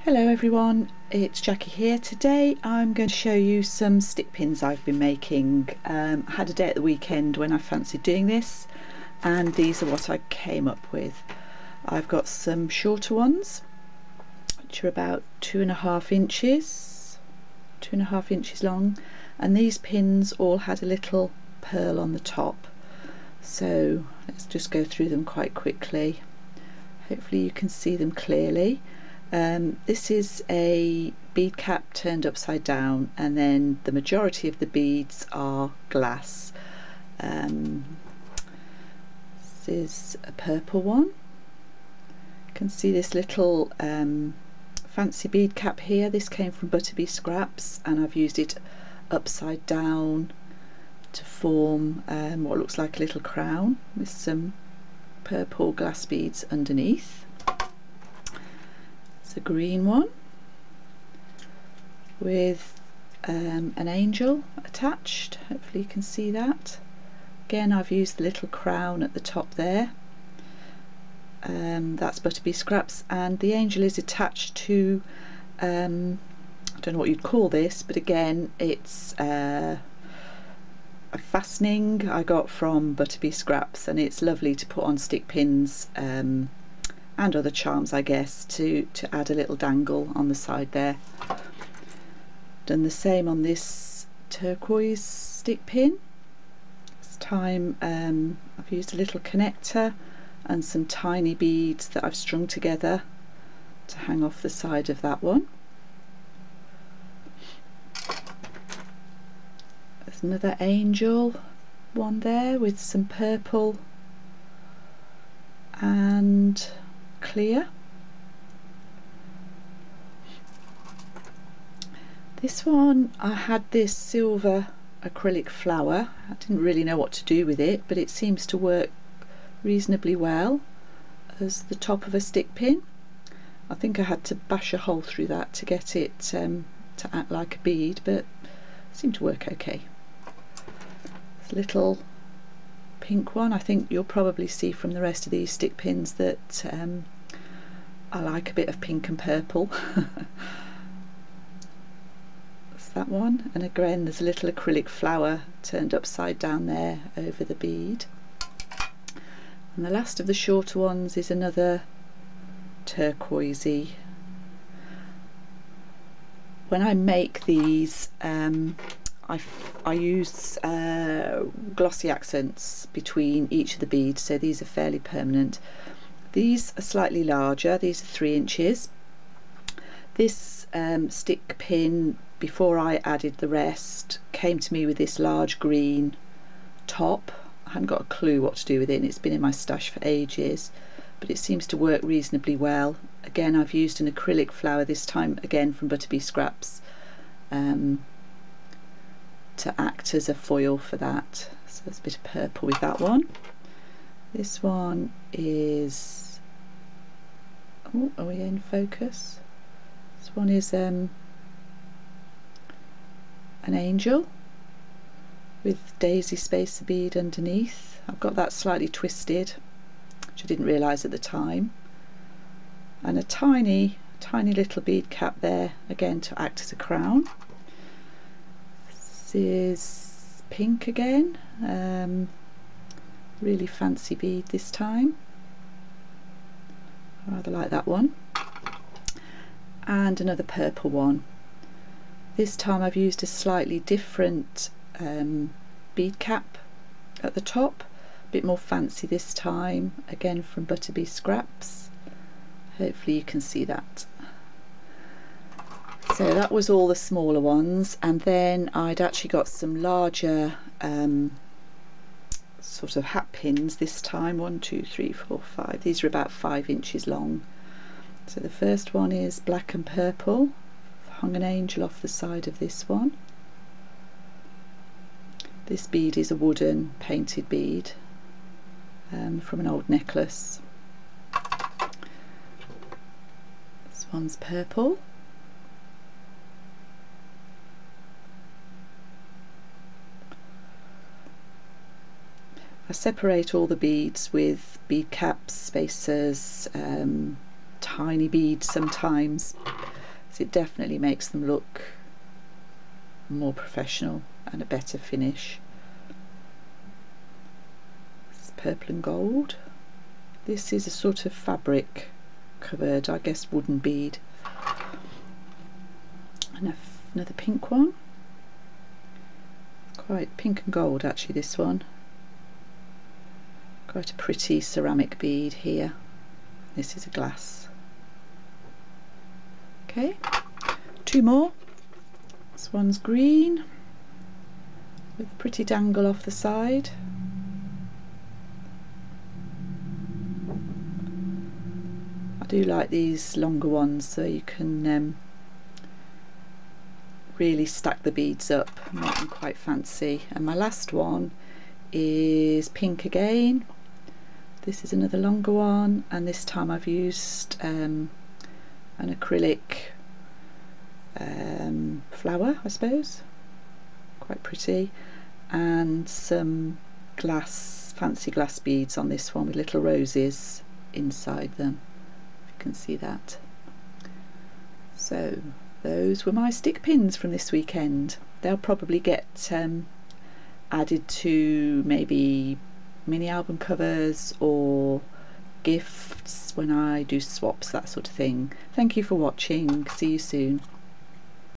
Hello everyone, it's Jackie here. Today I'm going to show you some stick pins I've been making. I had a day at the weekend when I fancied doing this, and these are what I came up with. I've got some shorter ones which are about 2.5 inches long, and these pins all had a little pearl on the top. So let's just go through them quite quickly. Hopefully you can see them clearly. This is a bead cap turned upside down, and then the majority of the beads are glass. This is a purple one. You can see this little fancy bead cap here. This came from Butterbee Scraps, and I've used it upside down to form what looks like a little crown with some purple glass beads underneath. A green one with an angel attached. Hopefully you can see that. Again, I've used the little crown at the top there. That's Butterbee Scraps, and the angel is attached to I don't know what you'd call this, but again it's a fastening I got from Butterbee Scraps, and it's lovely to put on stick pins and other charms, I guess, to add a little dangle on the side there. Done the same on this turquoise stick pin. This time I've used a little connector and some tiny beads that I've strung together to hang off the side of that one. There's another angel one there with some purple and clear. This one, I had this silver acrylic flower. I didn't really know what to do with it, but it seems to work reasonably well as the top of a stick pin. I think I had to bash a hole through that to get it to act like a bead, but it seemed to work okay. This little pink one, I think you'll probably see from the rest of these stick pins that I like a bit of pink and purple. That's that one, and again there's a little acrylic flower turned upside down there over the bead. And the last of the shorter ones is another turquoisey. When I make these I use glossy accents between each of the beads, so these are fairly permanent. These are slightly larger, these are 3 inches. This stick pin, before I added the rest, came to me with this large green top. I hadn't got a clue what to do with it, and it's been in my stash for ages, but it seems to work reasonably well. Again, I've used an acrylic flower, this time again from Butterbee Scraps, to act as a foil for that. So there's a bit of purple with that one. This one is, oh, are we in focus? This one is an angel with daisy spacer bead underneath. I've got that slightly twisted, which I didn't realise at the time, and a tiny little bead cap there, again to act as a crown. This is pink again, really fancy bead this time. I rather like that one. And another purple one. This time I've used a slightly different bead cap at the top, a bit more fancy this time, again from Butterbee Scraps. Hopefully you can see that. So that was all the smaller ones, and then I'd actually got some larger sort of hat pins this time. 1, 2, 3, 4, 5. These are about 5 inches long. So the first one is black and purple. I've hung an angel off the side of this one. This bead is a wooden painted bead from an old necklace. This one's purple. I separate all the beads with bead caps, spacers, tiny beads sometimes, So it definitely makes them look more professional and a better finish. It's purple and gold. This is a sort of fabric covered, I guess, wooden bead. And another pink one. Quite pink and gold actually, this one. Quite a pretty ceramic bead here. This is a glass. Okay, two more. This one's green with a pretty dangle off the side. I do like these longer ones so you can really stack the beads up and make them quite fancy. And my last one is pink again. This is another longer one, and this time I've used an acrylic flower, I suppose, quite pretty, and some glass, fancy glass beads on this one with little roses inside them, if you can see that. So those were my stick pins from this weekend. They'll probably get added to maybe mini album covers or gifts when I do swaps, that sort of thing. Thank you for watching. See you soon.